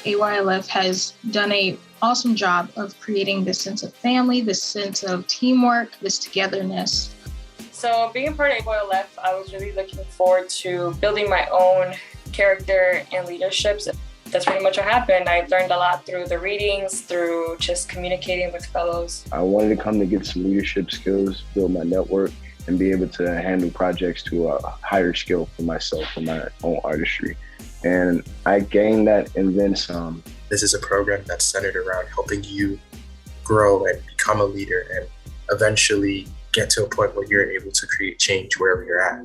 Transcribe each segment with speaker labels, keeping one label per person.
Speaker 1: AYLF has done an awesome job of creating this sense of family, this sense of teamwork, this togetherness.
Speaker 2: So being a part of AYLF, I was really looking forward to building my own character and leaderships. That's pretty much what happened. I learned a lot through the readings, through just communicating with fellows.
Speaker 3: I wanted to come to get some leadership skills, build my network, and be able to handle projects to a higher skill for myself, for my own artistry. And I gained that and then some.
Speaker 4: This is a program that's centered around helping you grow and become a leader and eventually get to a point where you're able to create change wherever you're at.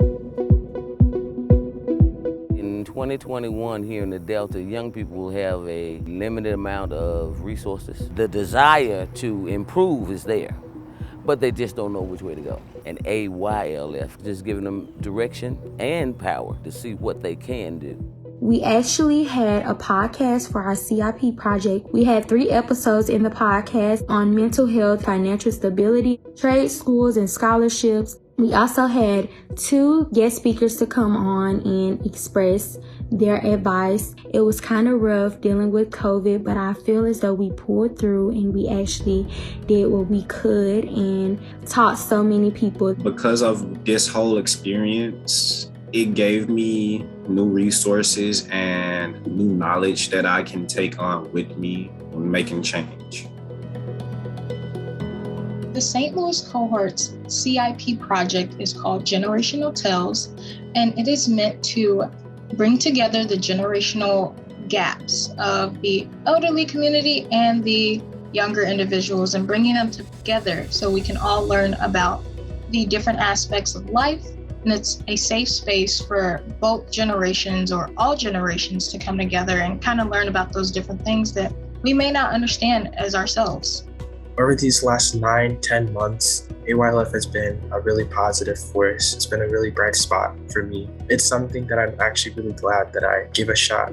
Speaker 5: In 2021 here in the Delta, young people will have a limited amount of resources. The desire to improve is there, but they just don't know which way to go. And AYLF just giving them direction and power to see what they can do.
Speaker 6: We actually had a podcast for our CIP project. We had 3 episodes in the podcast on mental health, financial stability, trade schools, and scholarships. We also had 2 guest speakers to come on and express their advice. It was kind of rough dealing with COVID, but I feel as though we pulled through and we actually did what we could and taught so many people.
Speaker 7: Because of this whole experience, it gave me new resources and new knowledge that I can take on with me when making change.
Speaker 1: The St. Louis Cohort's CIP project is called Generational Tales, and it is meant to bring together the generational gaps of the elderly community and the younger individuals and bringing them together so we can all learn about the different aspects of life. And it's a safe space for both generations or all generations to come together and kind of learn about those different things that we may not understand as ourselves.
Speaker 4: Over these last 9-10 months, AYLF has been a really positive force. It's been a really bright spot for me. It's something that I'm actually really glad that I gave a shot.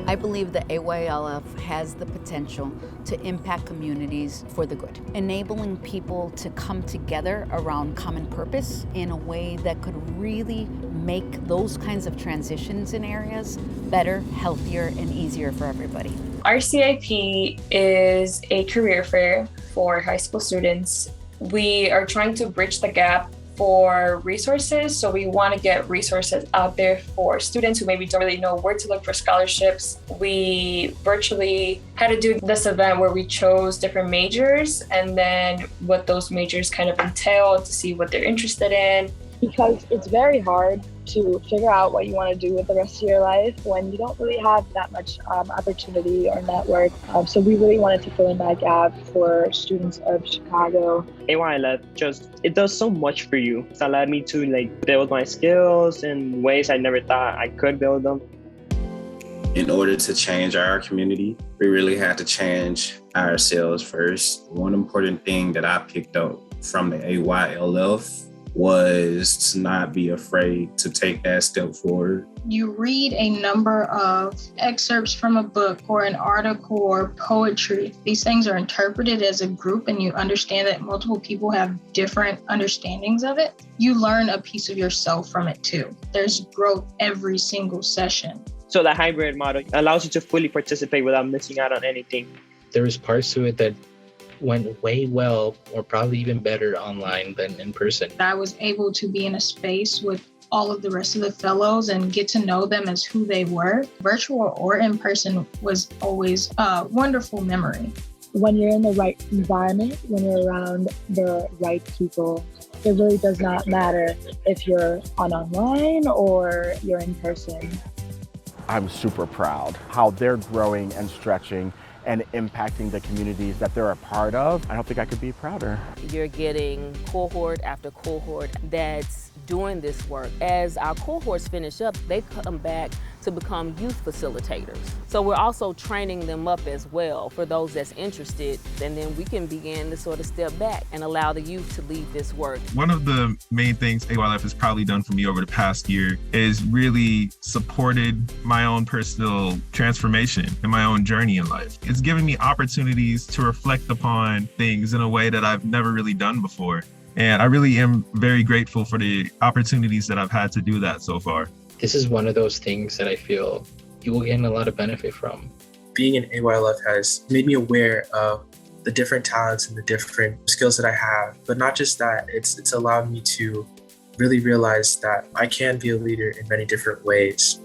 Speaker 8: I believe that AYLF has the potential to impact communities for the good, enabling people to come together around common purpose in a way that could really make those kinds of transitions in areas better, healthier, and easier for everybody.
Speaker 2: Our CIP is a career fair for high school students. We are trying to bridge the gap for resources. So we want to get resources out there for students who maybe don't really know where to look for scholarships. We virtually had to do this event where we chose different majors and then what those majors kind of entail to see what they're interested in.
Speaker 9: Because it's very hard to figure out what you want to do with the rest of your life when you don't really have that much opportunity or network. So we really wanted to fill in that gap for students of Chicago.
Speaker 10: AYLF it does so much for you. It's allowed me to build my skills in ways I never thought I could build them.
Speaker 7: In order to change our community, we really had to change ourselves first. One important thing that I picked up from the AYLF was to not be afraid to take that step forward.
Speaker 1: You read a number of excerpts from a book or an article or poetry. These things are interpreted as a group and you understand that multiple people have different understandings of it. You learn a piece of yourself from it too. There's growth every single session.
Speaker 10: So the hybrid model allows you to fully participate without missing out on anything.
Speaker 11: There was parts to it that went way well, or probably even better online than in person.
Speaker 1: I was able to be in a space with all of the rest of the fellows and get to know them as who they were. Virtual or in person was always a wonderful memory.
Speaker 9: When you're in the right environment, when you're around the right people, it really does not matter if you're online or you're in person.
Speaker 12: I'm super proud how they're growing and stretching and impacting the communities that they're a part of. I don't think I could be prouder.
Speaker 13: You're getting cohort after cohort that's doing this work. As our cohorts finish up, they come back to become youth facilitators. So we're also training them up as well for those that's interested, and then we can begin to sort of step back and allow the youth to lead this work.
Speaker 14: One of the main things AYLF has probably done for me over the past year is really supported my own personal transformation and my own journey in life. It's given me opportunities to reflect upon things in a way that I've never really done before. And I really am very grateful for the opportunities that I've had to do that so far.
Speaker 11: This is one of those things that I feel you will gain a lot of benefit from.
Speaker 4: Being in AYLF has made me aware of the different talents and the different skills that I have. But not just that, it's allowed me to really realize that I can be a leader in many different ways.